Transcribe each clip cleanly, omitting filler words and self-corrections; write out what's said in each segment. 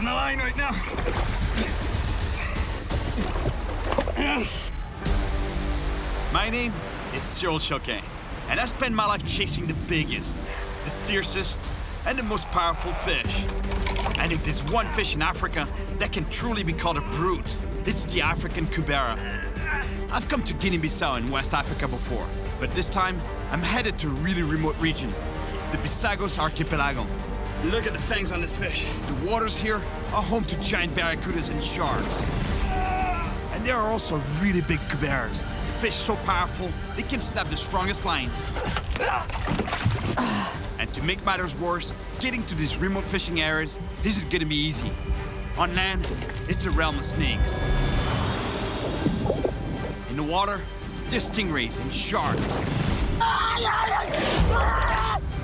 on the line right now. My name is Cyril Chauquet, and I spend my life chasing the biggest, the fiercest, and the most powerful fish. And if there's one fish in Africa that can truly be called a brute, it's the African Kubera. I've come to Guinea-Bissau in West Africa before, but this time I'm headed to a really remote region, the Bisagos archipelago. Look at the fangs on this fish. The waters here are home to giant barracudas and sharks. And there are also really big Kuberas, fish so powerful they can snap the strongest lines. And to make matters worse, getting to these remote fishing areas isn't gonna be easy. On land, it's a realm of snakes. In the water, there's stingrays and sharks.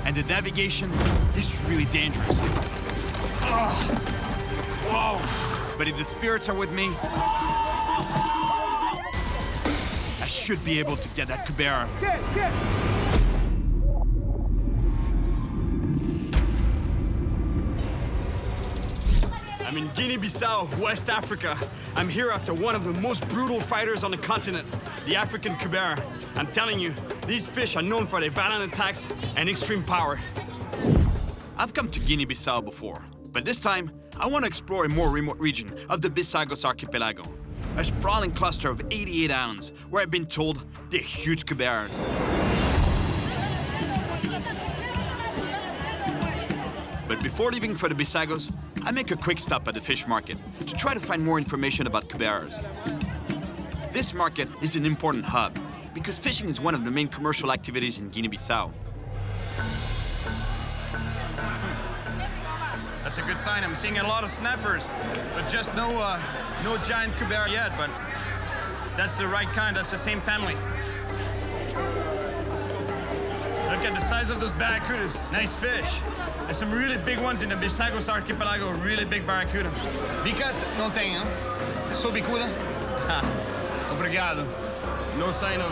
And the navigation is really dangerous. Whoa. But if the spirits are with me, I should be able to get that Kubera. I'm in Guinea-Bissau, West Africa. I'm here after one of the most brutal fighters on the continent, the African Kubera. I'm telling you, these fish are known for their violent attacks and extreme power. I've come to Guinea-Bissau before, but this time, I want to explore a more remote region of the Bisagos archipelago. A sprawling cluster of 88 islands where I've been told they're huge Kuberas. But before leaving for the Bisagos, I make a quick stop at the fish market to try to find more information about Kuberas. This market is an important hub because fishing is one of the main commercial activities in Guinea-Bissau. That's a good sign. I'm seeing a lot of snappers, but just no giant Kubera yet, but that's the right kind. That's the same family. Look at the size of those barracudas. Nice fish. There's some really big ones in the Bisagos archipelago, really big barracuda. Bica não tem, hein? Sou bicuda? Obrigado. No sign of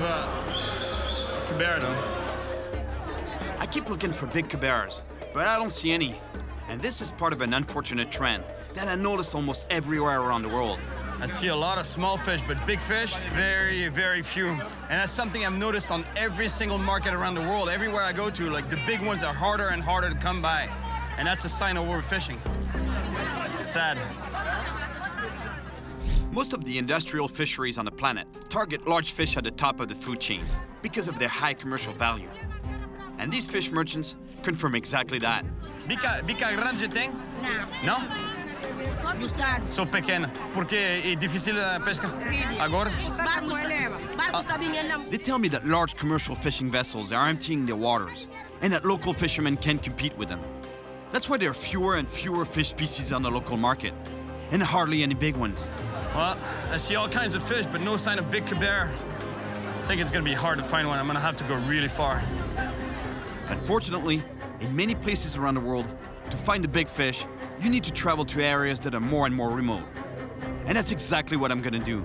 Kubera, though. I keep looking for big Kuberas, but I don't see any. And this is part of an unfortunate trend that I notice almost everywhere around the world. I see a lot of small fish, but big fish, very, very few. And that's something I've noticed on every single market around the world. Everywhere I go to, like the big ones are harder and harder to come by. And that's a sign of overfishing. It's sad. Most of the industrial fisheries on the planet target large fish at the top of the food chain because of their high commercial value. And these fish merchants confirm exactly that. Bica grande tem? Não. Não? Sou pequena. Porque é difícil a pesca? Agora? They tell me that large commercial fishing vessels are emptying their waters and that local fishermen can't compete with them. That's why there are fewer and fewer fish species on the local market, and hardly any big ones. Well, I see all kinds of fish, but no sign of big Kubera. I think it's gonna be hard to find one. I'm gonna have to go really far. Unfortunately, in many places around the world, to find the big fish, you need to travel to areas that are more and more remote. And that's exactly what I'm gonna do.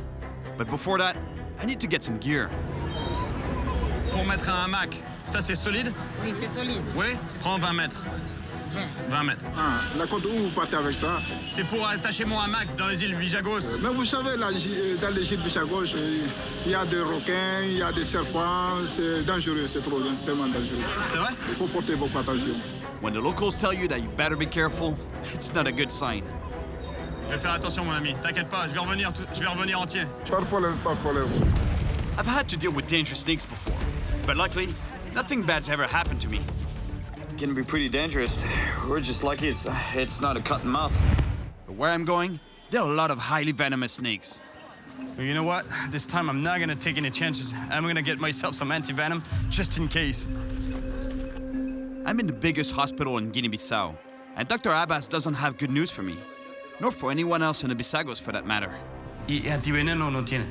But before that, I need to get some gear. Pour mettre un hamac, ça c'est solide? Oui, c'est solide. Oui? Prends 20 mètres. 20 mètres. Ah, d'accord, où vous partez avec ça? C'est pour attacher mon hamac dans les îles Bijagos. Mais vous savez, là, dans les îles Bijagos, il y a des requins, il y a des serpents, c'est dangereux, c'est tellement dangereux. C'est vrai? Il faut porter beaucoup attention. When the locals tell you that you better be careful, it's not a good sign. Je vais faire attention, mon ami. T'inquiète pas, je vais revenir entier. Pas de problème, pas de problème. I've had to deal with dangerous snakes before, but luckily, nothing bad's ever happened to me. It can be pretty dangerous. We're just lucky it's not a cut and mouth. But where I'm going, there are a lot of highly venomous snakes. Well, you know what? This time I'm not gonna take any chances. I'm gonna get myself some anti-venom just in case. I'm in the biggest hospital in Guinea-Bissau, and Dr. Abbas doesn't have good news for me, nor for anyone else in the Bisagos for that matter. ¿Y antiveneno no tiene?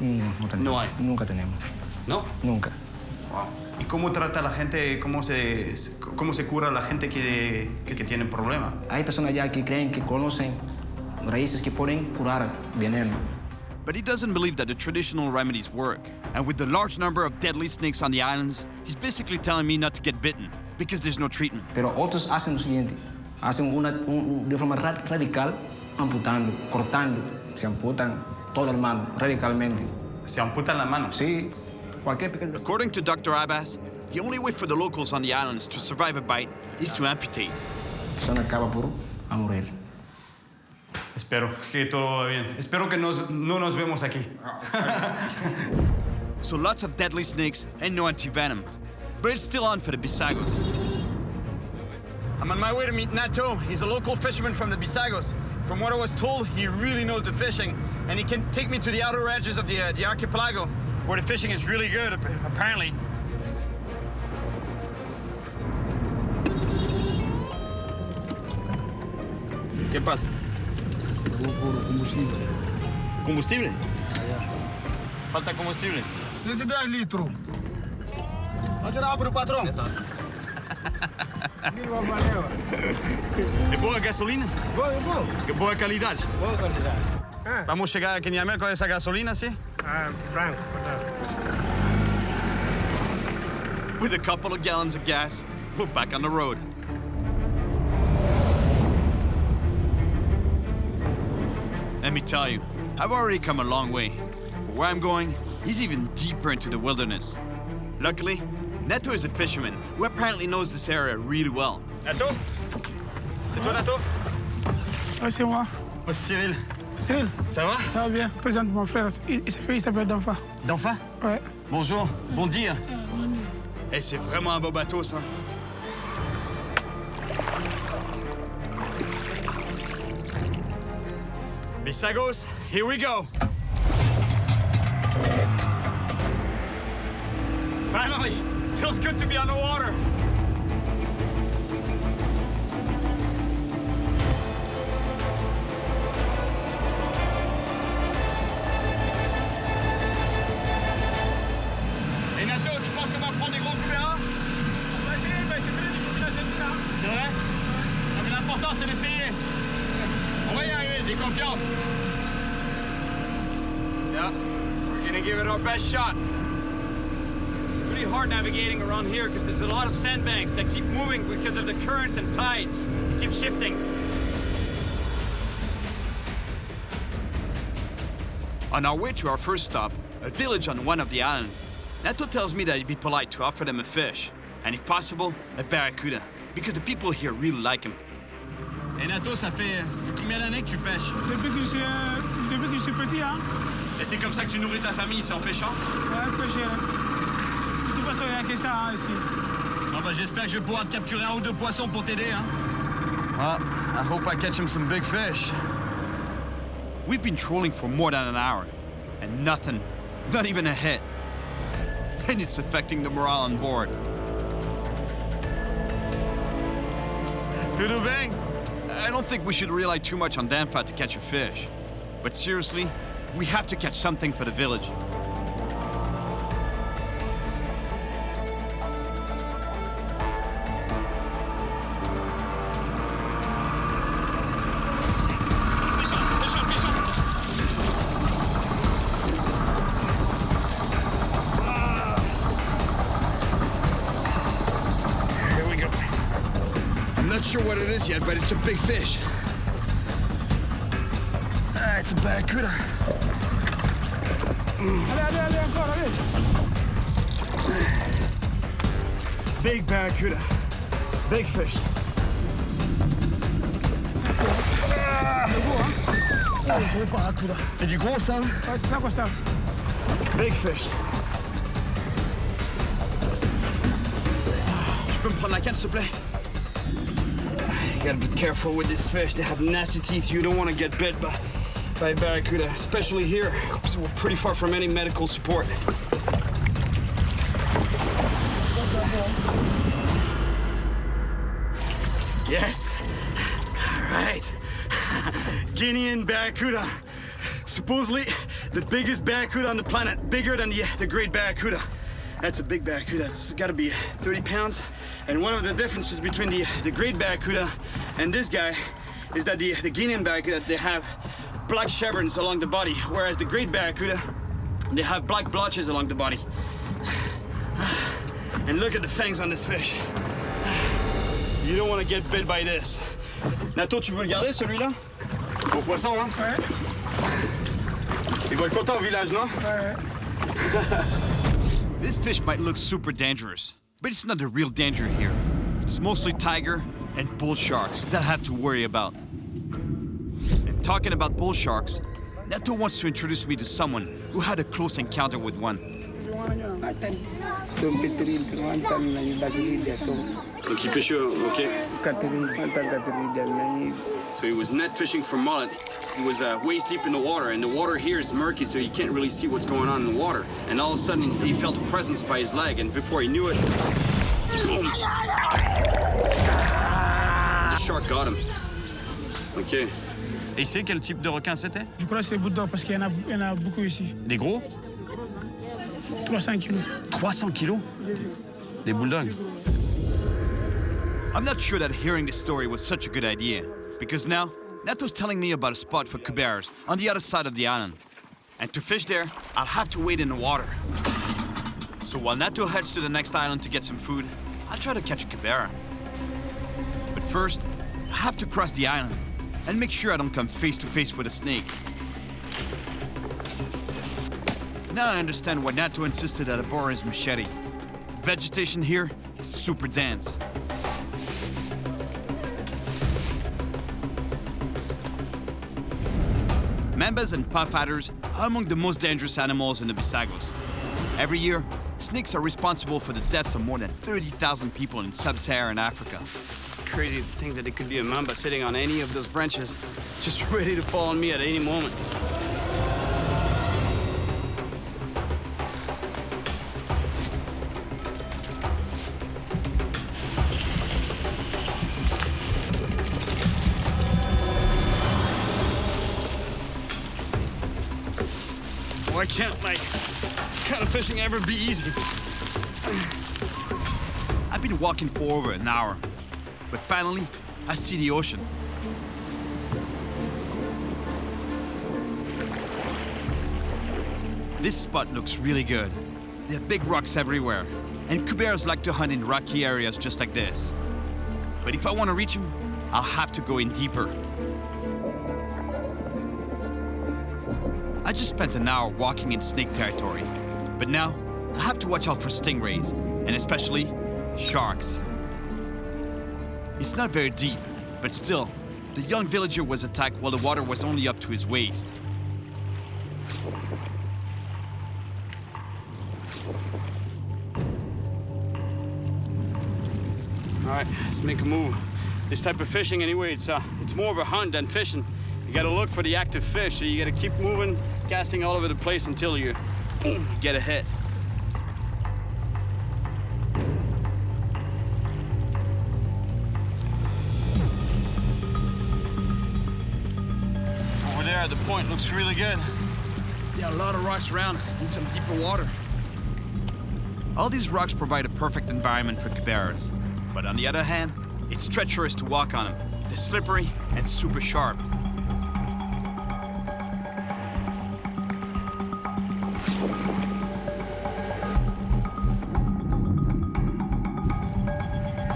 No hay. Nunca tenemos. ¿No? Nunca. Wow. ¿Y cómo trata la gente, cómo se cura la gente que tiene problemas? Hay personas ya que creen que conocen raíces que pueden curar veneno. But he doesn't believe that the traditional remedies work. And with the large number of deadly snakes on the islands, he's basically telling me not to get bitten because there's no treatment. Pero otros hacen lo siguiente. Hacen de forma radical, amputando, cortando, se amputan todo el mano, radicalmente. Se amputan las manos. Sí, cualquier pequeño. According to Dr. Abbas, the only way for the locals on the islands to survive a bite is to amputate. Son acaba por a morir. Espero que todo va bien. Espero que no nos vemos aquí. So lots of deadly snakes and no anti-venom. But it's still on for the Bisagos. I'm on my way to meet Nato. He's a local fisherman from the Bisagos. From what I was told, he really knows the fishing, and he can take me to the outer edges of the archipelago, where the fishing is really good, apparently. ¿Qué pasa? Combustible. ¿Combustible? Falta combustible. Esse 10 litros. Vai tirar para o patrão. ¿De boa gasolina? Boa. ¿De boa calidad? Boa qualidade. Vamos a llegar a Guinea con esa gasolina, ¿sí? Franco. With a couple of gallons of gas, we're back on the road. Let me tell you, I've already come a long way. But where I'm going is even deeper into the wilderness. Luckily, Neto is a fisherman who apparently knows this area really well. Nato? C'est toi, Nato? Oui, c'est moi. Oh, Cyril. Cyril, Ça va? ça va bien. Présente mon frère. Il s'appelle Danfa. D'enfant? Ouais. Bonjour. Bon dia. Eh, c'est vraiment un beau bateau, ça. Bisagos, here we go. Finally, feels good to be on the water. Et Nato, tu penses qu'on va prendre des gros Kubera? On va essayer, mais c'est très difficile à cette là. C'est vrai? Non, mais l'important, c'est d'essayer. On va y arriver, j'ai confiance. Yeah, we're gonna give it our best shot. Pretty hard navigating around here because there's a lot of sandbanks that keep moving because of the currents and tides. They keep shifting. On our way to our first stop, a village on one of the islands, Neto tells me that it'd be polite to offer them a fish, and if possible, a barracuda, because the people here really like him. Et Nato, ça fait combien d'années que tu pêches? Depuis que je suis petit, hein. Et c'est comme ça que tu nourris ta famille, c'est en pêchant? Ouais, pêcher. De toute façon, il n'y a que ça hein, ici. Bon, bah, j'espère que je vais pouvoir te capturer un ou deux poissons pour t'aider, hein? Well, I hope I catch him some big fish. We've been trolling for more than an hour, and nothing, not even a hit. And it's affecting the morale on board. Tudo bem? I don't think we should rely too much on Danfa to catch a fish. But seriously, we have to catch something for the village. Here we go. I'm not sure what it is yet, but it's a big fish. It's a barracuda. Allez, encore, allez. Big barracuda. Big fish. C'est du gros, ça? Ouais, c'est ça, Constance. Big fish. Tu peux me prendre la canne, s'il te plaît? You gotta be careful with this fish. They have nasty teeth. You don't want to get bit by a barracuda, especially here, because we're pretty far from any medical support. Yes. All right. Guinean barracuda. Supposedly the biggest barracuda on the planet, bigger than the great barracuda. That's a big barracuda. It's got to be 30 pounds. And one of the differences between the great barracuda and this guy is that the Guinean barracuda, they have black chevrons along the body, whereas the great barracuda, they have black blotches along the body. And look at the fangs on this fish. You don't want to get bit by this. Nato, tu veux le garder, celui-là? Gros poisson, hein? Ouais. Il va être content au village, non? Ouais. This fish might look super dangerous, but it's not the real danger here. It's mostly tiger and bull sharks that I have to worry about. And talking about bull sharks, Neto wants to introduce me to someone who had a close encounter with one. Donc il pêche, ok. So he was net fishing for mullet. He was waist deep in the water, and the water here is murky, so you can't really see what's going on in the water. And all of a sudden, he felt a presence by his leg, and before he knew it, boom! The shark got him. Ok. Et il sait quel type de requin c'était? Je crois que c'est bulldog parce qu'il y en a beaucoup ici. Des gros? 300 kilos. 300 kilos? Des bulldogs. I'm not sure that hearing this story was such a good idea, because now Neto's telling me about a spot for Kuberas on the other side of the island. And to fish there, I'll have to wade in the water. So while Neto heads to the next island to get some food, I'll try to catch a Kubera. But first, I have to cross the island and make sure I don't come face to face with a snake. Now I understand why Neto insisted that I borrow his machete. Vegetation here is super dense. Mambas and puff adders are among the most dangerous animals in the Bisagos. Every year, snakes are responsible for the deaths of more than 30,000 people in sub-Saharan Africa. It's crazy to think that it could be a mamba sitting on any of those branches, just ready to fall on me at any moment. Why can't, kind of fishing ever be easy? I've been walking for over an hour, but finally, I see the ocean. This spot looks really good. There are big rocks everywhere, and Kuberas like to hunt in rocky areas just like this. But if I want to reach them, I'll have to go in deeper. I just spent an hour walking in snake territory, but now I have to watch out for stingrays, and especially sharks. It's not very deep, but still, the young villager was attacked while the water was only up to his waist. All right, let's make a move. This type of fishing, anyway, it's more of a hunt than fishing. You gotta look for the active fish, so you gotta keep moving, casting all over the place until you get a hit. Over there, the point looks really good. There are a lot of rocks around and some deeper water. All these rocks provide a perfect environment for Kuberas, but on the other hand, it's treacherous to walk on them. They're slippery and super sharp.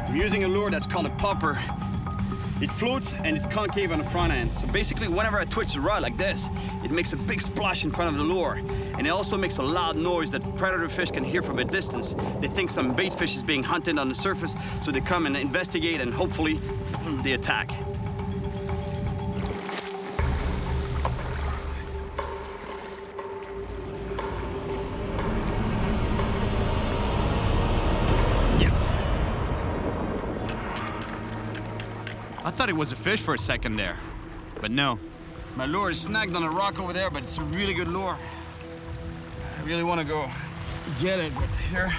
I'm using a lure that's called a popper. It floats and it's concave on the front end. So basically, whenever I twitch the rod like this, it makes a big splash in front of the lure. And it also makes a loud noise that predator fish can hear from a distance. They think some bait fish is being hunted on the surface, so they come and investigate and hopefully they attack. I thought it was a fish for a second there, but no. My lure is snagged on a rock over there, but it's a really good lure. I really want to go get it, but here,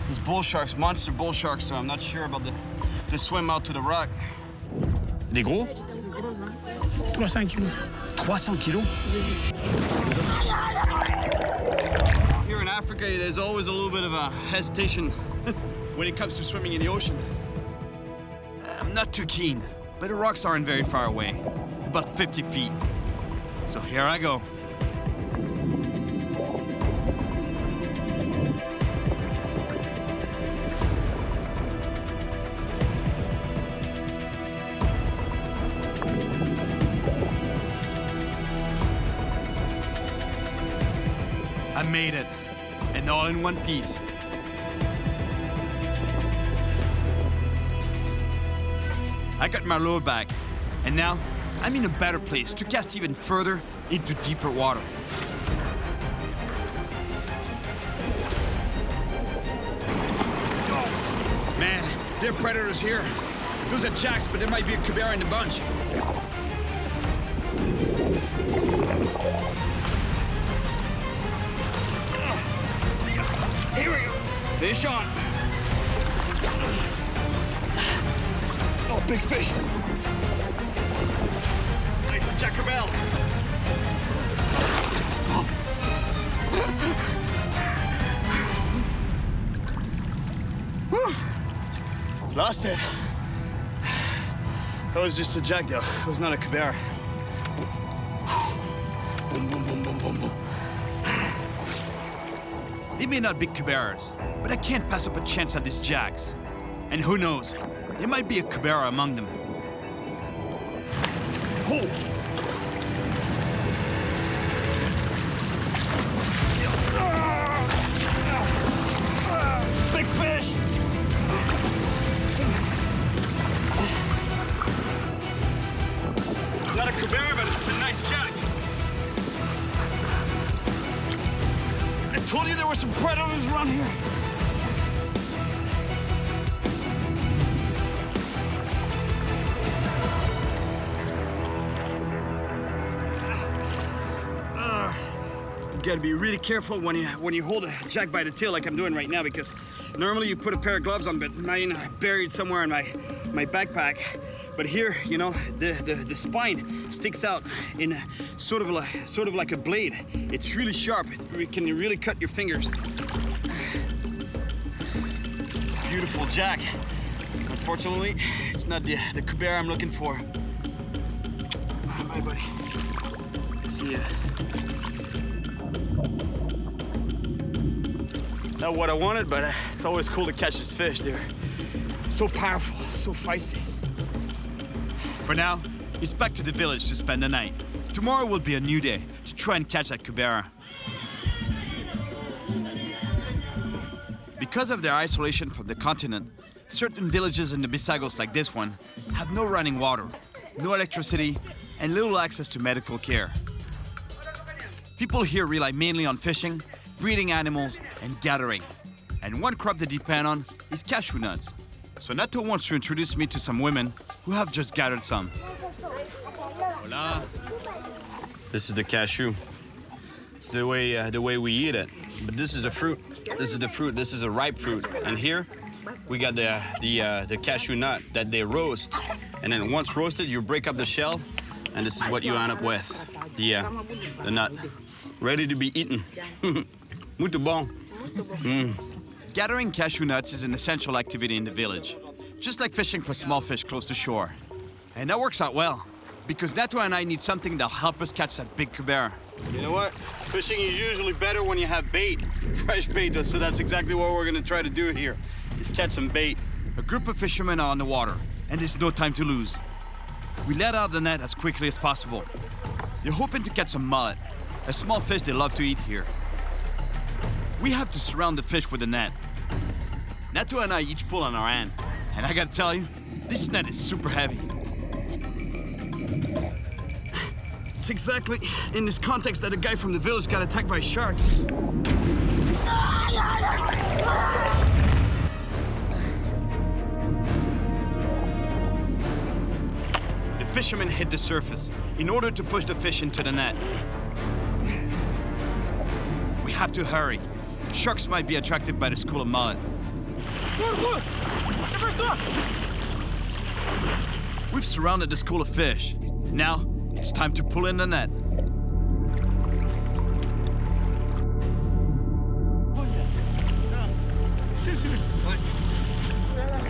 these bull sharks, monster bull sharks, so I'm not sure about the swim out to the rock. Des gros? 300 kilos. 300 kilos? Here in Africa, there's always a little bit of a hesitation when it comes to swimming in the ocean. I'm not too keen, but the rocks aren't very far away, about 50 feet. So here I go. I made it. And all in one piece. I got my lure back. And now, I'm in a better place to cast even further into deeper water. Man, there are predators here. Those are jacks, but there might be a Kubera in the bunch. Here we go. Fish on. Oh, big fish. Nice to check her out. Lost it. That was just a jack, though. It was not a Kubera. Boom, boom, boom, boom, boom, boom. They may not be Kuberas, but I can't pass up a chance at these jacks. And who knows, there might be a Kubera among them. Oh. Big fish! Not a Kubera, but it's a nice jack. I told you there were some predators around here. You gotta be really careful when you hold a jack by the tail like I'm doing right now, because normally you put a pair of gloves on, but mine are buried somewhere in my backpack. But here, you know, the spine sticks out in sort of like a blade. It's really sharp. It can really cut your fingers. Beautiful jack. Unfortunately, it's not the Kubera I'm looking for. Bye, buddy. See ya. Not what I wanted, but it's always cool to catch this fish. They're so powerful, so feisty. For now, it's back to the village to spend the night. Tomorrow will be a new day to try and catch that Kubera. Because of their isolation from the continent, certain villages in the Bisagos like this one have no running water, no electricity, and little access to medical care. People here rely mainly on fishing, breeding animals, and gathering. And one crop they depend on is cashew nuts. So Nato wants to introduce me to some women who have just gathered some. Hola. This is the cashew. The way we eat it. But this is the fruit. This is the fruit. This is a ripe fruit. And here we got the cashew nut that they roast. And then once roasted, you break up the shell, and this is what you end up with. The nut. Ready to be eaten. Muito bom. Gathering cashew nuts is an essential activity in the village, just like fishing for small fish close to shore. And that works out well, because Nato and I need something that'll help us catch that big Kubera. You know what? Fishing is usually better when you have bait, fresh bait, so that's exactly what we're gonna try to do here, is catch some bait. A group of fishermen are on the water, and there's no time to lose. We let out the net as quickly as possible. They're hoping to catch some mullet, a small fish they love to eat here. We have to surround the fish with a net. Nato and I each pull on our end, and I gotta tell you, this net is super heavy. It's exactly in this context that a guy from the village got attacked by a shark. The fishermen hit the surface in order to push the fish into the net. We have to hurry. Sharks might be attracted by the school of mullet. We've surrounded the school of fish. Now, it's time to pull in the net.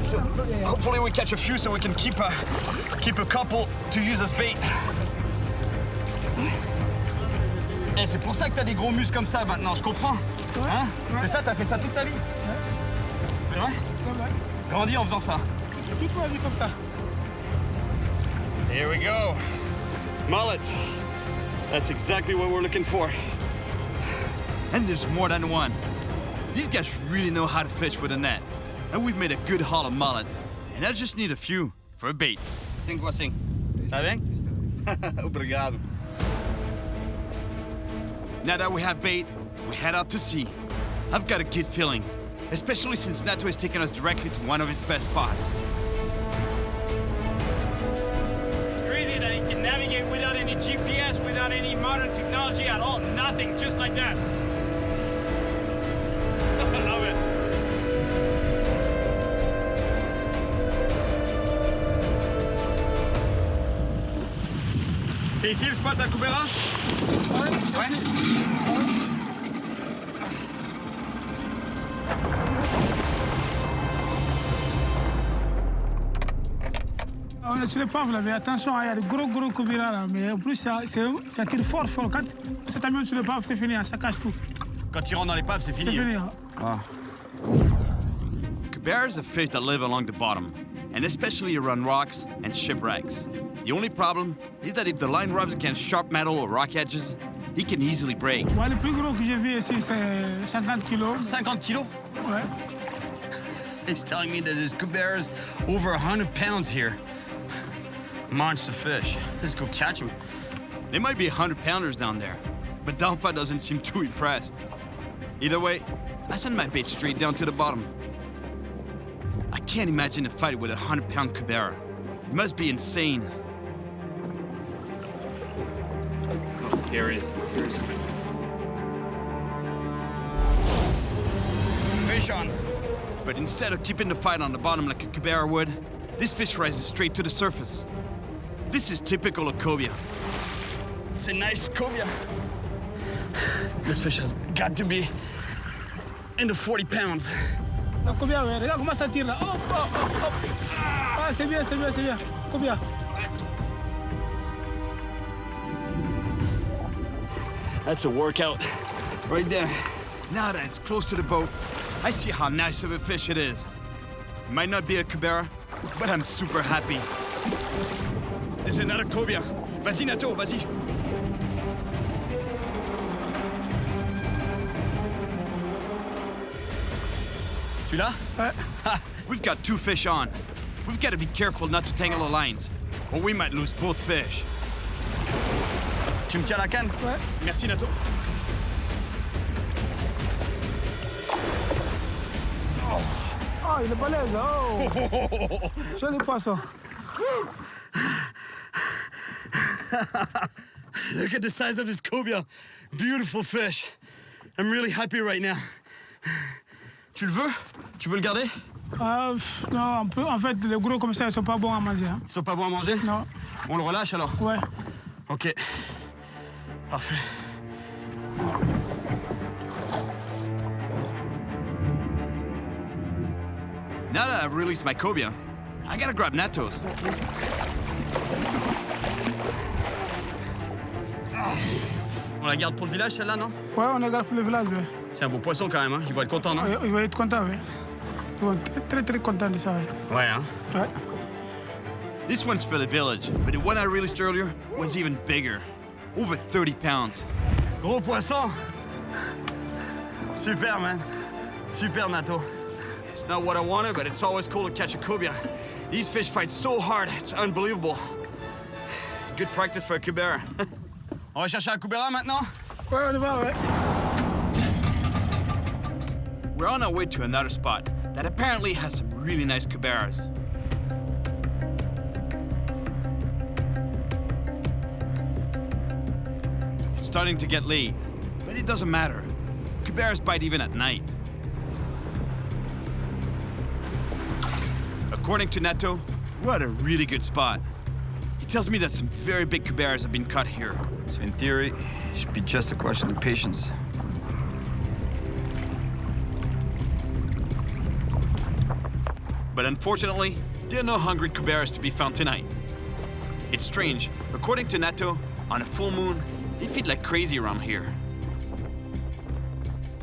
So hopefully we catch a few so we can keep a couple to use as bait. Hey, c'est pour ça que t'as des gros muscles comme ça maintenant, je comprends. Hein? C'est ça, t'as fait ça toute ta vie? C'est vrai? Grandi en faisant ça. Toute ma vie comme ça. Here we go. Mullet. That's exactly what we're looking for. And there's more than one. These guys really know how to fish with a net. And we've made a good haul of mullet. And I just need a few for a bait. 5 a 5. Tá bem? Obrigado. Now that we have bait, we head out to sea. I've got a good feeling, especially since Nato is taking us directly to one of his best spots. It's crazy that he can navigate without any GPS, without any modern technology at all. Nothing, just like that. I love it. C'est ici le spot à Kubera? Ouais. On est sur l'épave là, mais attention, il y a de gros Kubera là, mais en plus ça tire fort. Quand ça t'amène sur l'épave, c'est fini, ça cache tout. Quand il rentre dans l'épave, c'est fini. C'est fini. Hein. Kuberas are fish that live along the bottom, and especially around rocks and shipwrecks. The only problem is that if the line rubs against sharp metal or rock edges, he can easily break. Ouais, le plus gros que j'ai vu ici, c'est 50 kilos. 50 kilos? Ouais. He's telling me that his Kubera's over 100 pounds here. Monster fish. Let's go catch him. They might be 100-pounders down there, but Danfa doesn't seem too impressed. Either way, I send my bait straight down to the bottom. I can't imagine a fight with a 100-pound Kubera. It must be insane. Here he is. Fish on. But instead of keeping the fight on the bottom like a Kubera would, this fish rises straight to the surface. This is typical of cobia. It's a nice cobia. This fish has got to be into 40 pounds. La cobia, ouais. Regarde comment ça tire là. Hop. Ah, c'est bien. Cobia. That's a workout right there. Now that it's close to the boat, I see how nice of a fish it is. It might not be a Kubera, but I'm super happy. There's another cobia. Vas-y, Nato, vas-y. Celui-là? Ouais. We've got 2 fish on. We've got to be careful not to tangle the lines, or we might lose both fish. Tu me tiens la canne? Ouais. Merci, Nato. Oh, il est balèze. Oh. Joli poisson. Look at the size of this cobia. Beautiful fish. I'm really happy right now. Tu le veux? Tu veux le garder? Non, en fait, les gros comme ça, ils sont pas bons à manger. Hein. Ils sont pas bons à manger? Non. On le relâche alors? Ouais. Ok. Parfait. Now that I've released my cobia, I gotta grab Nato's. On la garde pour le village, celle-là, non? Ouais, on la garde pour le village, ouais. C'est un beau poisson quand même, hein? Ils vont être contents, non? Ils vont être contents, ouais. Ils vont être très contents de ça, ouais. Ouais, hein? Ouais. This one's for the village, but the one I released earlier was even bigger. Over 30 pounds. Gros poisson! Super, man. Super, Nato. It's not what I wanted, but it's always cool to catch a cobia. These fish fight so hard, it's unbelievable. Good practice for a Kubera. On va chercher un Kubera maintenant? Ouais, on y va, ouais. We're on our way to another spot that apparently has some really nice Kuberas. It's starting to get late, but it doesn't matter. Kuberas bite even at night. According to Neto, we're at a really good spot. He tells me that some very big Kuberas have been caught here. So in theory, it should be just a question of patience. But unfortunately, there are no hungry Kuberas to be found tonight. It's strange. According to Neto, on a full moon, they feed like crazy around here.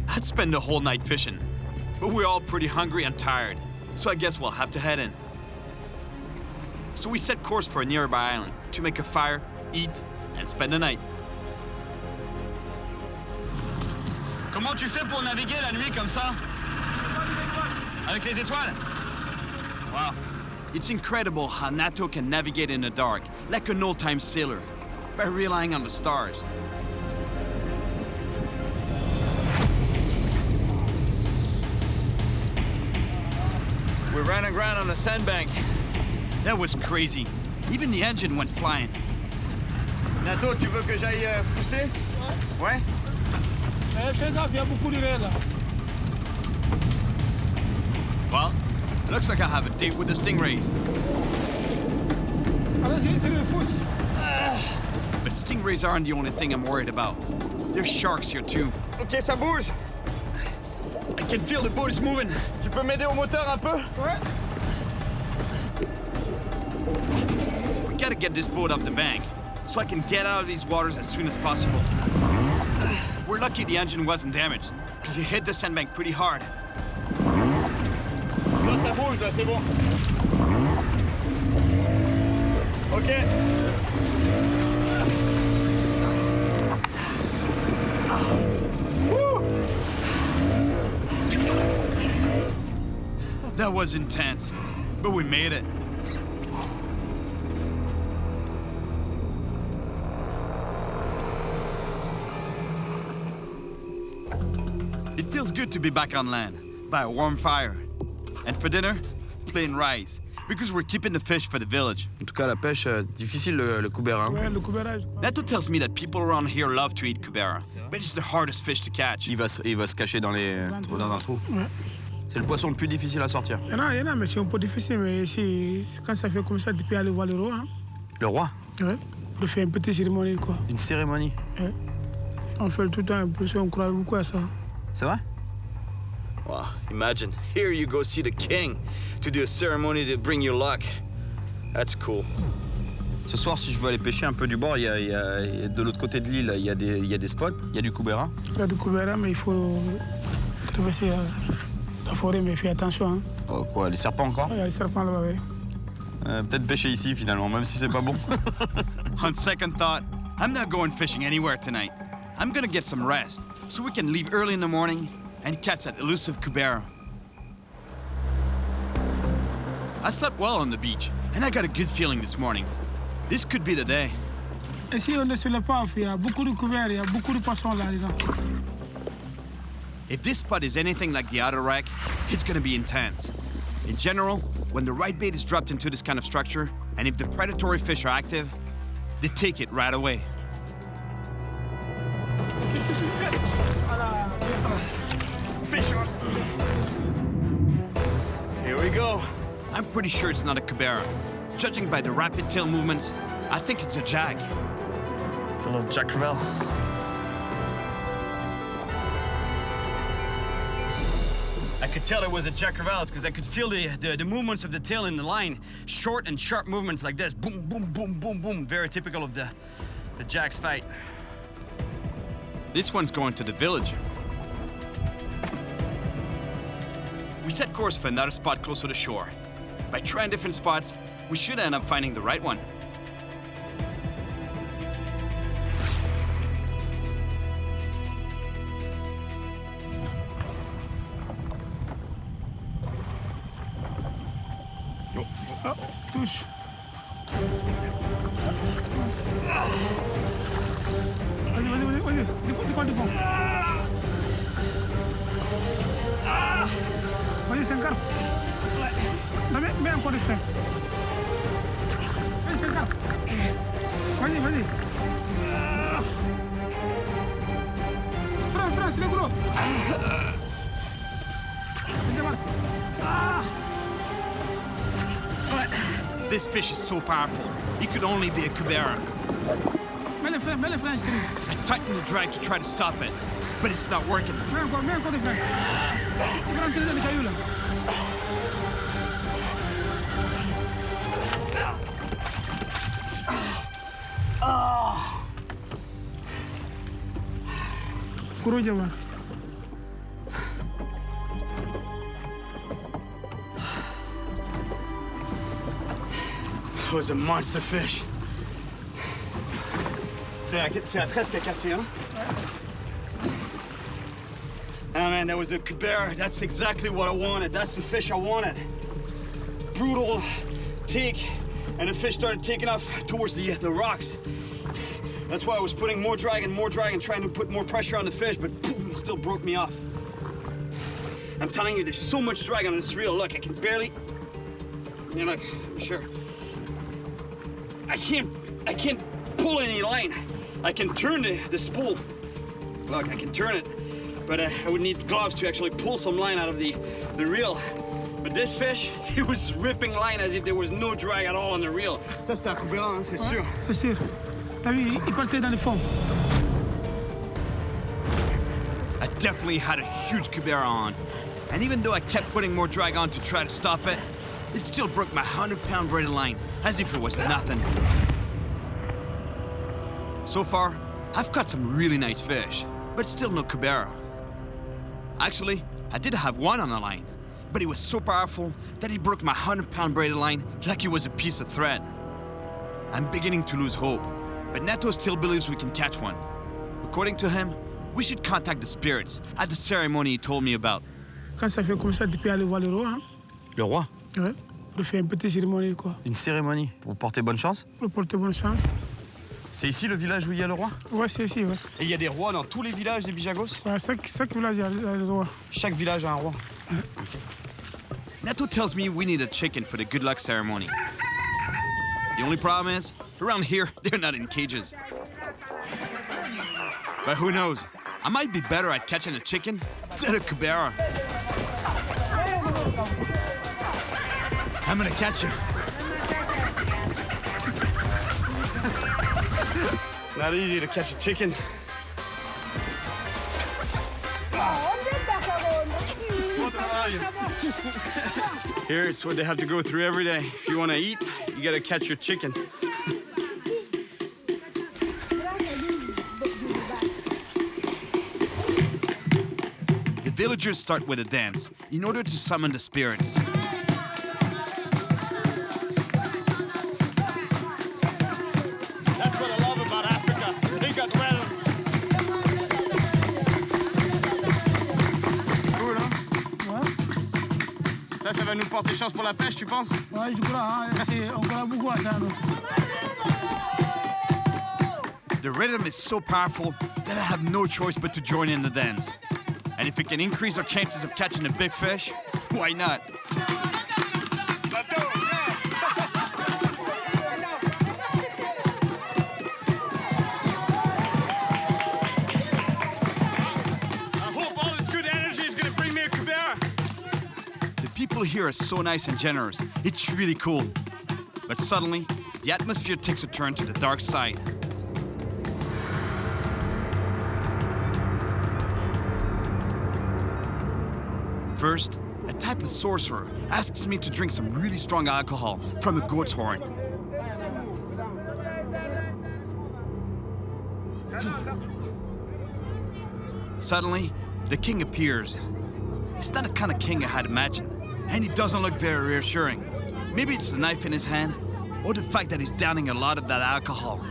I'd spend the whole night fishing, but we're all pretty hungry and tired, so I guess we'll have to head in. So we set course for a nearby island to make a fire, eat, and spend the night. Comment tu fais pour naviguer la nuit comme ça? Avec les étoiles? Wow. It's incredible how Nato can navigate in the dark, like an old-time sailor, by relying on the stars. We ran aground on a sandbank. That was crazy. Even the engine went flying. Nato, tu veux que j'aille pousser? Ouais? Fais gaffe, il y a beaucoup de raies là. Well, looks like I have a date with the stingrays. Alors, c'est le pouce. But stingrays aren't the only thing I'm worried about. There's sharks here too. Ok, ça bouge. I can feel the boat is moving. Tu peux m'aider au moteur un peu? Ouais. We gotta get this boat off the bank, so I can get out of these waters as soon as possible. We're lucky the engine wasn't damaged, because it hit the sandbank pretty hard. Là, ça bouge, là, c'est bon. Ok. That was intense, but we made it. It feels good to be back on land, by a warm fire. And for dinner, plain rice, because we're keeping the fish for the village. En tout cas, la pêche, difficile le Kubera. Ouais, le Kubera. Nato tells me that people around here love to eat Kubera, but it's the hardest fish to catch. Il va se cacher dans un trou. Ouais. C'est le poisson le plus difficile à sortir. Il y en a, mais c'est un peu difficile. Mais quand ça fait comme ça, tu peux aller voir le roi. Hein. Le roi? Ouais. On fait une petite cérémonie, quoi. Une cérémonie? Ouais. On fait tout le temps un peu ça, on croit beaucoup à ça. C'est vrai? Wow, imagine, here you go see the king to do a ceremony to bring you luck. That's cool. Ce soir, si je veux aller pêcher un peu du bord, il y a de l'autre côté de l'île, il y a des spots, il y a du Kubera. Il y a du Kubera, mais il faut traverser la forêt, mais fais attention. Hein. Oh, quoi, les serpents encore? Il y a les serpents là-bas, oui. Peut-être pêcher ici finalement, même si c'est pas bon. On second thought, I'm not going fishing anywhere tonight. I'm gonna get some rest, so we can leave early in the morning and catch that elusive Kubera. I slept well on the beach, and I got a good feeling this morning. This could be the day. Ici, on est sur le paf, il y a beaucoup de couverts, il y a beaucoup de poissons là-dedans. If this spot is anything like the outer wreck, it's gonna be intense. In general, when the right bait is dropped into this kind of structure, and if the predatory fish are active, they take it right away. Fish on. Here we go. I'm pretty sure it's not a Kubera. Judging by the rapid tail movements, I think it's a jack. It's a little Jack Crevalle. I could tell it was a Jack Crevalle because I could feel the movements of the tail in the line. Short and sharp movements like this. Boom, boom, boom, boom, boom. Very typical of the Jack's fight. This one's going to the village. We set course for another spot closer to shore. By trying different spots, we should end up finding the right one. Touche. Vas-y, du fond. Vas-y, c'est un carpe. Mets encore des freins. Vas-y, c'est un carpe. Vas-y. Frein, c'est le gros. This fish is so powerful, it could only be a Kubera. Mets les freins, je te dis. I tighten the drag to try to stop it, but it's not working. Mets encore des freins. Il va rentrer dans les cailloux là. Gros jabar. That was a monster fish. C'est la tresse qui a cassé, hein? man, that was the Kubera. That's exactly what I wanted. That's the fish I wanted. Brutal take, and the fish started taking off towards the rocks. That's why I was putting more drag, trying to put more pressure on the fish, but boom, it still broke me off. I'm telling you, there's so much drag on this reel. Look, I can barely, look, I'm sure. I can't pull any line. I can turn the spool. Look, I can turn it, but I would need gloves to actually pull some line out of the reel. But this fish, he was ripping line as if there was no drag at all on the reel. Ça, c'était un Kubera, hein, c'est sûr. C'est sûr. T'as vu, il partait dans les fonds. I definitely had a huge Kubera on. And even though I kept putting more drag on to try to stop it, it still broke my 100-pound braided line as if it was nothing. So far, I've caught some really nice fish, but still no Kubera. Actually, I did have one on the line, but it was so powerful that it broke my 100-pound braided line like it was a piece of thread. I'm beginning to lose hope, but Neto still believes we can catch one. According to him, we should contact the spirits at the ceremony he told me about. Quand ça fait comme ça, tu peux aller voir le roi. Hein? Le roi? Ouais. On fait une petite cérémonie, quoi. Une cérémonie pour porter bonne chance? Pour porter bonne chance. C'est ici le village où il y a le roi? Ouais, c'est ici, ouais. Et il y a des rois dans tous les villages des Bijagos? Ouais, chaque village, il y a le roi. Chaque village a un roi. Neto tells me we need a chicken for the good luck ceremony. The only problem is, around here, they're not in cages. But who knows? I might be better at catching a chicken than a Kubera. I'm gonna catch you. Not easy to catch a chicken. Here, it's what they have to go through every day. If you want to eat, you gotta catch your chicken. The villagers start with a dance in order to summon the spirits. That's what I love about Africa. They got rhythm. Cool, hein? Ouais. Ça va nous porter chance pour la pêche, tu penses? Ouais, je crois, hein. On croit beaucoup à ça, nous. The rhythm is so powerful that I have no choice but to join in the dance. And if it can increase our chances of catching a big fish, why not? I hope all this good energy is gonna bring me a Kubera. The people here are so nice and generous. It's really cool. But suddenly, the atmosphere takes a turn to the dark side. First, a type of sorcerer asks me to drink some really strong alcohol from a goat's horn. Suddenly, the king appears. It's not the kind of king I had imagined, and he doesn't look very reassuring. Maybe it's the knife in his hand, or the fact that he's downing a lot of that alcohol.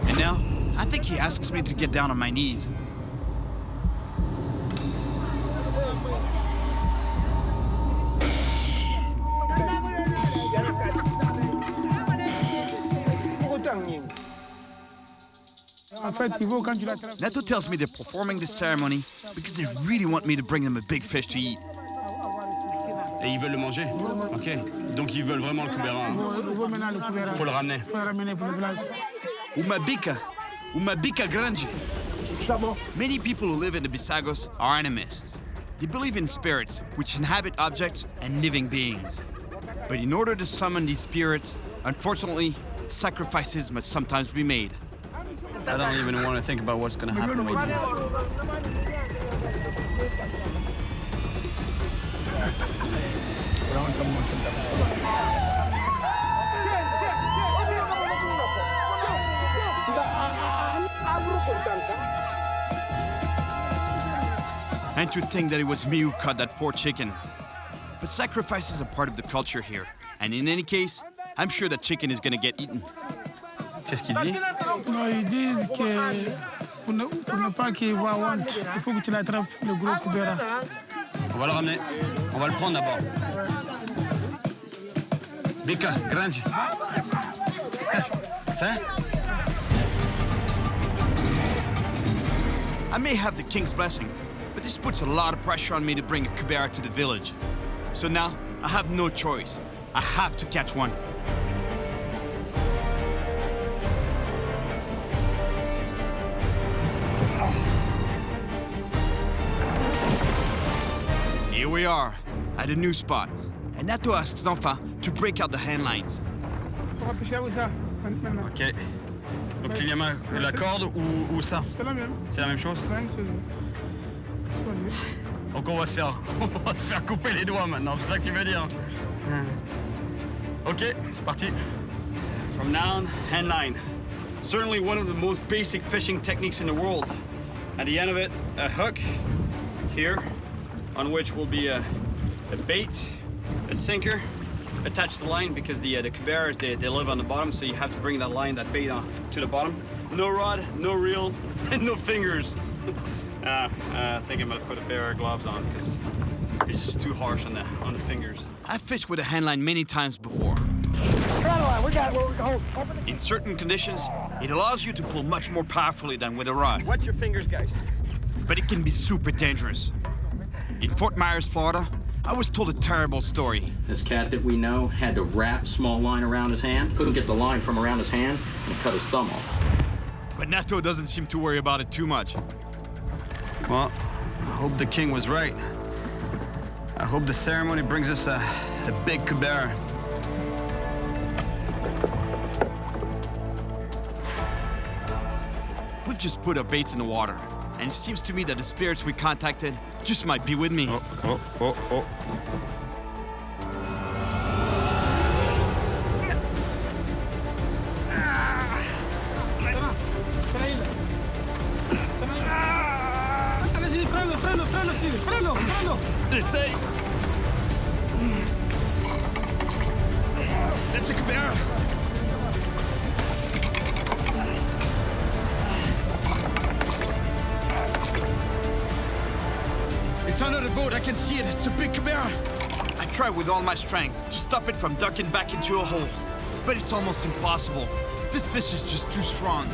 And now, I think he asks me to get down on my knees. Neto tells me they're performing this ceremony because they really want me to bring them a big fish to eat. Et ils veulent le manger? Ok. Donc ils veulent vraiment le Kubera. Faut le ramener. Umabika grande. Many people who live in the Bisagos are animists. They believe in spirits, which inhabit objects and living beings. But in order to summon these spirits, unfortunately, sacrifices must sometimes be made. I don't even want to think about what's going to happen with you. And to think that it was me who caught that poor chicken. but sacrifices are part of the culture here. And in any case, I'm sure that chicken is gonna get eaten. Qu'est-ce qu'il dit? Non, ils disent que pour ne pas qu'il voit honte, il faut que tu l'attrapes, le gros Kubera. On va le ramener. On va le prendre d'abord. Bika, grande. Ça? I may have the king's blessing, but this puts a lot of pressure on me to bring a Kubera to the village. So now, I have no choice. I have to catch one. Here we are, at a new spot. And Nato asks Enfant to break out the hand lines. On va pêcher avec ça, maintenant. Ok. Donc la corde ou ça? C'est la même. C'est la même chose? C'est la même chose. Donc on va se faire couper les doigts maintenant, c'est ça que tu veux dire? Ok, c'est parti. From now on, hand line. Certainly one of the most basic fishing techniques in the world. At the end of it, a hook here, on which will be a bait, a sinker, attached to the line because the Kuberas, they live on the bottom, so you have to bring that line, that bait on to the bottom. No rod, no reel, and no fingers. I think I'm gonna put a pair of gloves on because it's just too harsh on the fingers. I've fished with a handline many times before. In certain conditions, it allows you to pull much more powerfully than with a rod. Wet your fingers, guys. But it can be super dangerous. In Fort Myers, Florida, I was told a terrible story. This cat that we know had to wrap small line around his hand, couldn't get the line from around his hand, and cut his thumb off. But Nato doesn't seem to worry about it too much. Well, I hope the king was right. I hope the ceremony brings us a big Kubera. We've just put our baits in the water, and it seems to me that the spirits we contacted just might be with me. Oh. Freno. Essaye! That's a Kubera! It's under the boat, I can see it. It's a big Kubera. I try with all my strength to stop it from ducking back into a hole, but it's almost impossible. This fish is just too strong.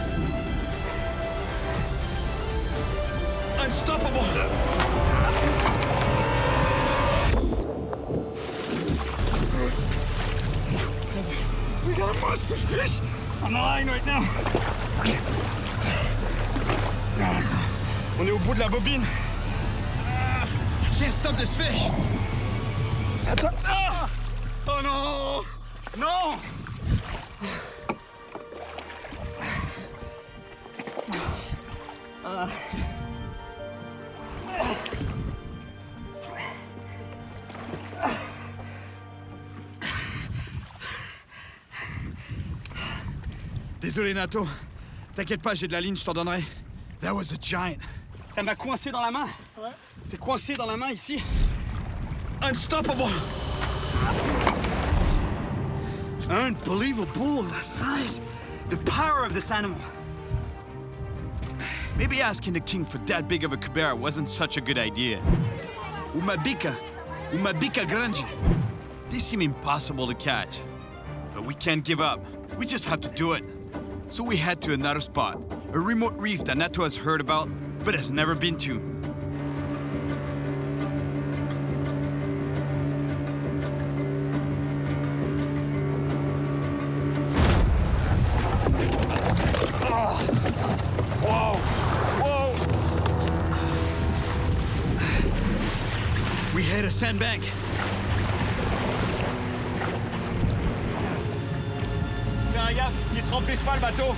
Unstoppable! We got a monster fish on the line right now. On est au bout de la bobine. I can't stop this fish. Ah! Oh no! No! Désolé, Nato. T'inquiète pas, j'ai de la ligne, je t'en donnerai. That was a giant. Ça m'a coincé dans la main. Ouais. C'est coincé dans la main ici. Unstoppable. Unbelievable, the size, the power of this animal. Maybe asking the king for that big of a Kubera wasn't such a good idea. Uma bica grande. These seem impossible to catch. But we can't give up. We just have to do it. So we head to another spot, a remote reef that Nato has heard about, but has never been to. Whoa! We hit a sandbank. Regarde, il se remplisse pas le bateau.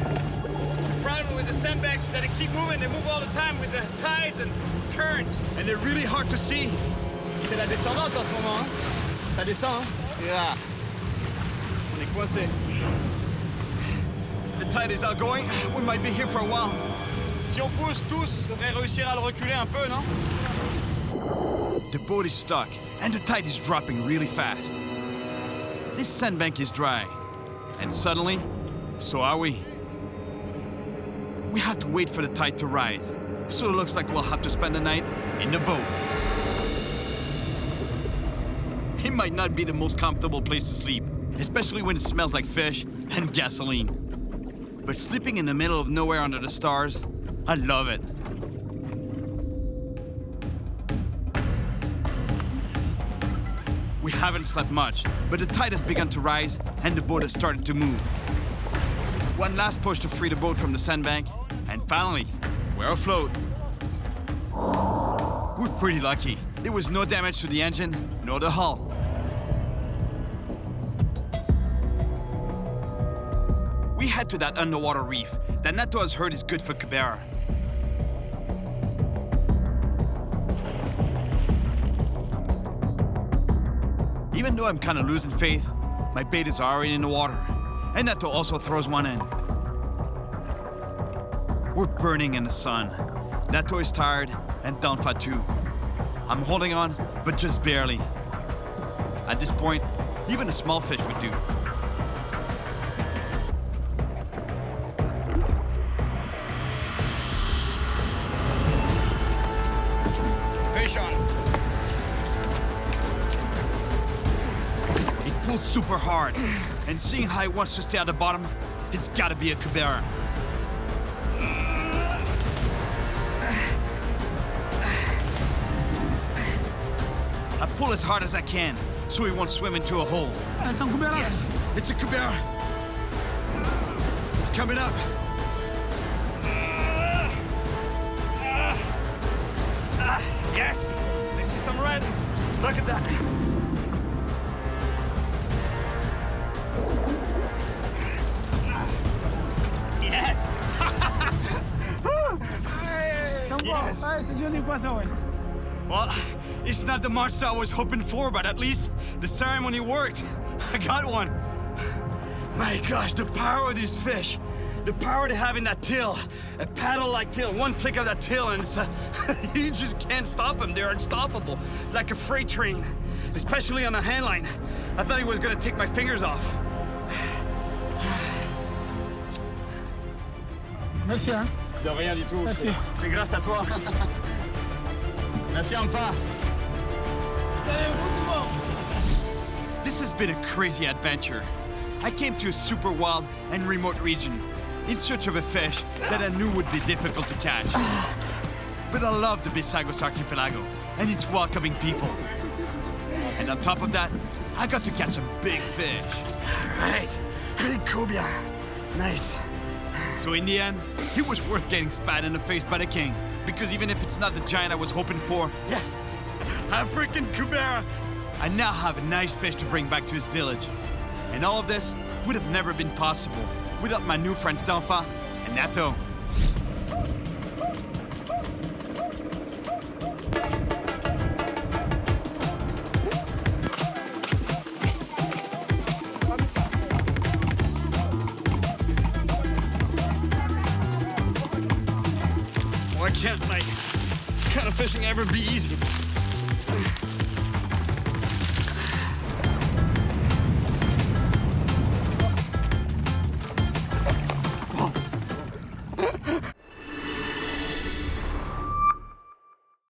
The problem with the sandbanks is that they keep moving. They move all the time with the tides and currents. And they're really hard to see. C'est la descendante en ce moment, hein? Ça descend, hein? Yeah. On est coincé. The tide is outgoing. We might be here for a while. Si on pousse tous, on devrait réussir à le reculer un peu, non? the boat is stuck and the tide is dropping really fast. This sandbank is dry, and suddenly, so are we. We have to wait for the tide to rise, so it looks like we'll have to spend the night in the boat. It might not be the most comfortable place to sleep, especially when it smells like fish and gasoline. But sleeping in the middle of nowhere under the stars, I love it. We haven't slept much, but the tide has begun to rise and the boat has started to move. One last push to free the boat from the sandbank, and finally, we're afloat. We're pretty lucky. There was no damage to the engine, nor the hull. We head to that underwater reef that Nato has heard is good for Kubera. Even though I'm kind of losing faith, my bait is already in the water, and Nato also throws one in. We're burning in the sun. Nato is tired, and Danfa too. I'm holding on, but just barely. At this point, even a small fish would do. Fish on. It pulls super hard, and seeing how it wants to stay at the bottom, it's gotta be a Kubera. I pull as hard as I can, so he won't swim into a hole. Some Kubera. Yes, it's a Kubera. It's coming up. Yes, I see some red. Look at that. Yes. Yes. C'est joli poisson, ouais. Well, it's not the monster I was hoping for, but at least the ceremony worked. I got one. My gosh, the power of these fish. The power to having that tail, a paddle-like tail, one flick of that tail, and it's you just can't stop them. They're unstoppable, like a freight train, especially on a handline. I thought he was gonna take my fingers off. Merci, hein. De rien du tout. Merci. C'est grâce à toi. Merci, Amfa. This has been a crazy adventure. I came to a super wild and remote region in search of a fish that I knew would be difficult to catch. But I love the Bisagos archipelago and its welcoming people. And on top of that, I got to catch some big fish. Right, big cobia. Nice. So in the end, it was worth getting spat in the face by the king. Because even if it's not the giant I was hoping for, yes, African Kubera, I now have a nice fish to bring back to his village. And all of this would have never been possible without my new friends Danfa and Nato. Why can't my kind of fishing ever be easy?